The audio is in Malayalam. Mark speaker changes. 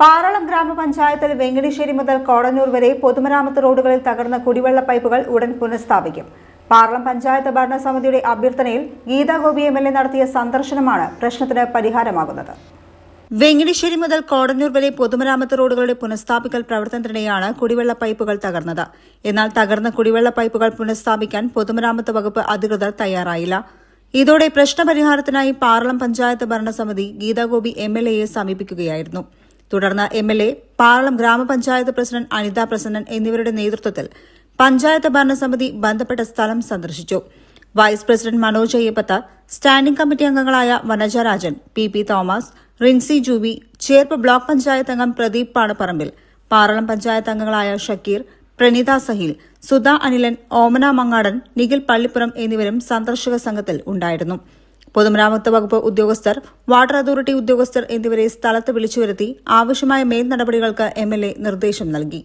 Speaker 1: പാറളം ഗ്രാമപഞ്ചായത്തിൽ വെങ്ങടിശ്ശേരി മുതൽ കോടന്നൂർ വരെ പൊതുമരാമത്ത് റോഡുകളിൽ തകർന്ന കുടിവെള്ള പൈപ്പുകൾ ഉടൻ പുനഃസ്ഥാപിക്കും. പാറളം പഞ്ചായത്ത് ഭരണസമിതിയുടെ അഭ്യർത്ഥനയിൽ ഗീതാഗോപി എംഎൽഎ നടത്തിയ സന്ദർശനമാണ് പ്രശ്നത്തിന് പരിഹാരമാകുന്നത്. വെങ്ങടിശ്ശേരി മുതൽ കോടന്നൂർ വരെ പൊതുമരാമത്ത് റോഡുകളുടെ പുനഃസ്ഥാപിക്കൽ പ്രവർത്തനത്തിനിടെയാണ് കുടിവെള്ള പൈപ്പുകൾ തകർന്നത്. എന്നാൽ തകർന്ന കുടിവെള്ള പൈപ്പുകൾ പുനഃസ്ഥാപിക്കാൻ പൊതുമരാമത്ത് വകുപ്പ് അധികൃതർ തയ്യാറായില്ല. ഇതോടെ പ്രശ്നപരിഹാരത്തിനായി പാറളം പഞ്ചായത്ത് ഭരണസമിതി ഗീതാഗോപി എംഎൽഎയെ സമീപിക്കുകയായിരുന്നു. തുടർന്ന് എംഎൽഎ, പാറളം ഗ്രാമപഞ്ചായത്ത് പ്രസിഡന്റ് അനിത പ്രസന്നൻ എന്നിവരുടെ നേതൃത്വത്തിൽ പഞ്ചായത്ത് ഭരണസമിതി ബന്ധപ്പെട്ട സ്ഥലം സന്ദർശിച്ചു. Vice president Manoj Ayyappath, standing committee അംഗങ്ങളായ Vanaja Rajan, P Thomas, Rinsi Jubi, Cherpu block panchayat അംഗം പ്രദീപ് പാണപ്പറമ്പിൽ, പാറളം പഞ്ചായത്ത് അംഗങ്ങളായ ഷക്കീർ, പ്രണീത സഹിൽ, സുധ അനിലൻ, ഓമന മങ്ങാടൻ, നിഖിൽ പള്ളിപ്പുറം എന്നിവരും സന്ദർശക സംഘത്തിൽ ഉണ്ടായിരുന്നു. പൊതുമരാമത്ത് വകുപ്പ് ഉദ്യോഗസ്ഥർ, വാട്ടർ അതോറിറ്റി ഉദ്യോഗസ്ഥർ എന്നിവരെ സ്ഥലത്ത് വിളിച്ചുവരുത്തി ആവശ്യമായ മേൽ നടപടികൾക്ക് എംഎൽഎ നിർദ്ദേശം നൽകി.